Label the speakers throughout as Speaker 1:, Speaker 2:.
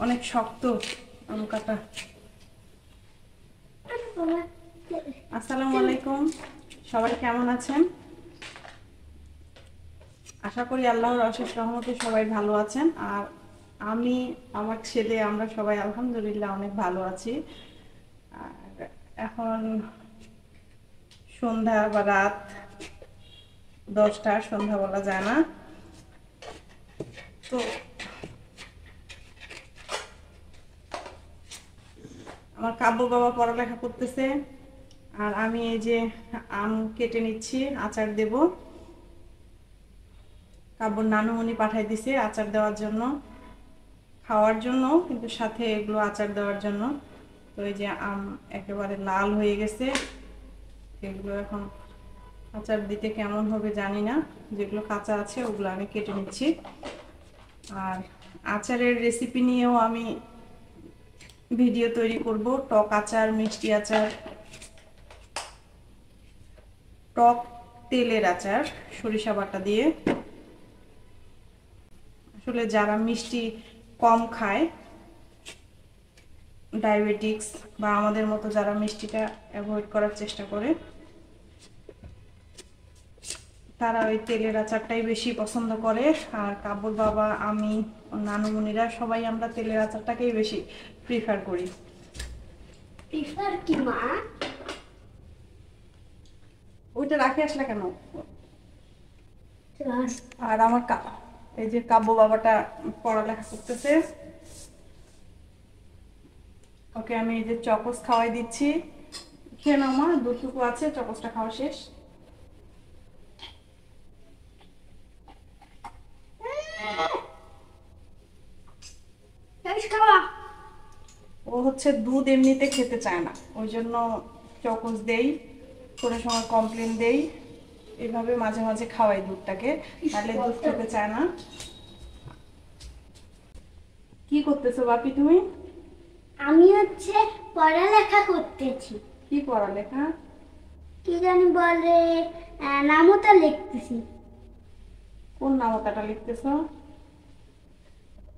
Speaker 1: অনেক শক্ত আম কাটা। আসসালামু আলাইকুম, সবাই কেমন আছেন? আশা করি আল্লাহর অশেষ রহমতে সবাই ভালো আছেন। আর আমি, আমার ছেলে, আমরা সবাই আলহামদুলিল্লাহ অনেক ভালো আছি। আর এখন সন্ধ্যা বা রাত 10টা, সন্ধ্যা বলা যায় না। তো আমার কাব্য বাবা পড়ালেখা করতেছে, আর আমি এই যে আম কেটে নিচ্ছি, আচার দেব। কাব্যর নানুমণি পাঠাই দিছে আচার দেওয়ার জন্য, খাওয়ার জন্য, কিন্তু সাথে এগুলো আচার দেওয়ার জন্য। তো এই যে আম একেবারে লাল হয়ে গেছে, এগুলো এখন আচার দিতে কেমন হবে জানি না। যেগুলো কাঁচা আছে ওগুলো আমি কেটে নিচ্ছি। আর আচারের রেসিপি নিয়েও আমি ভিডিও তৈরি করব। টক আচার, মিষ্টি আচার, টক তেলের আচার সরিষা বাটা দিয়ে। আসলে যারা মিষ্টি কম খায়, ডায়াবেটিক্স বা আমাদের মতো যারা মিষ্টিটা অ্যাভয়েড করার চেষ্টা করে, তারা ওই তেলের আচারটাই বেশি পছন্দ করে। আর কাব্যর বাবা, আমি, নানুমণিরা সবাই আমরা তেলের আচারটাকেই বেশি প্রিফার করি।
Speaker 2: প্রিফার কি মা?
Speaker 1: ওইটা রাখে আসলে কেন? আর আমার এই যে কাব্য বাবাটা পড়ালেখা করতেছে, ওকে আমি এই যে চকোস খাওয়াই দিচ্ছি। খেয়ে নাও মা, দুধটুকু আছে, চকোসটা খাওয়া শেষ। ও হচ্ছে দুধ এমনিতে খেতে চায় না, ওই জন্য চকোস দেই, কোনো সময় কমপ্লেন দেই, এভাবে মাঝে মাঝে খাওয়াই দুধটাকে, তাহলে দুধ খেতে চায় না। কি করতেছো বাপি তুমি?
Speaker 2: আমি হচ্ছে পড়ালেখা করতেছি।
Speaker 1: কি পড়ালেখা?
Speaker 2: কি জানি বলে, নামতা লিখতেছি।
Speaker 1: কোন নামতাটা লিখতেছো?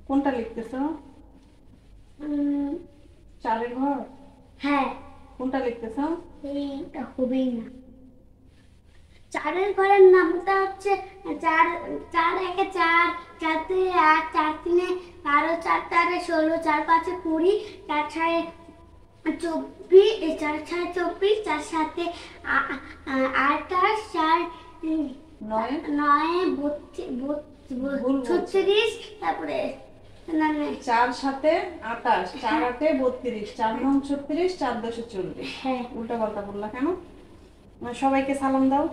Speaker 1: কোনটা লিখতেছো? চারের ঘর?
Speaker 2: হ্যাঁ,
Speaker 1: কোনটা লিখতেছো?
Speaker 2: এইটা হবেই না। চারের ঘরের নামটা হচ্ছে চার, চার একে চার, চার দুই আট, চার তিনে 12, চার চারে 16, চার পাঁচে 20, চার ছয়ে 24, চার ছয় 24, চার সাতে 28, চার
Speaker 1: নয়?
Speaker 2: নয় 36, তারপরে না না,
Speaker 1: 4 7 28, 4 8 32, 4 9 36, 4 10 40।
Speaker 2: হ্যাঁ।
Speaker 1: উল্টা পাল্টা বললা কেন? সবাইকে সালাম দাও।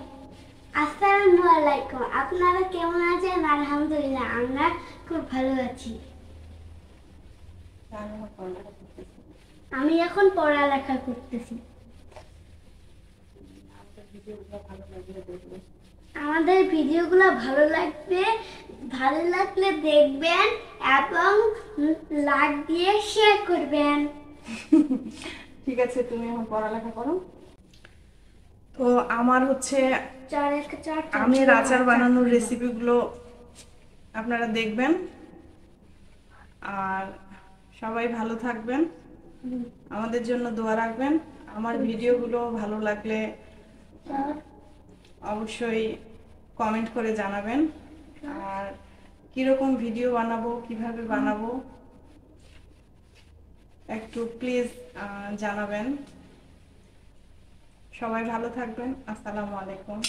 Speaker 2: আসসালামু আলাইকুম, আপনারা কেমন আছেন? আলহামদুলিল্লাহ, আমরা খুব ভালো আছি। আমি এখন পড়ালেখা করতেছি। আমাদের ভিডিওগুলো ভালো লাগবে, ভালো লাগলে দেখবেন এবং লাইক দিয়ে শেয়ার করবেন।
Speaker 1: ঠিক আছে, তুমি এখন পড়ালেখা করো। তো আমার হচ্ছে আমের আচার বানানোর রেসিপিগুলো আপনারা দেখবেন। আর সবাই ভালো থাকবেন, আমাদের জন্য দোয়া রাখবেন। আমার ভিডিওগুলো ভালো লাগলে অবশ্যই কমেন্ট করে জানাবেন। আর কিরকম ভিডিও বানাবো, কিভাবে বানাবো, একটু প্লিজ জানাবেন। সবাই ভালো থাকবেন। আসসালামু আলাইকুম।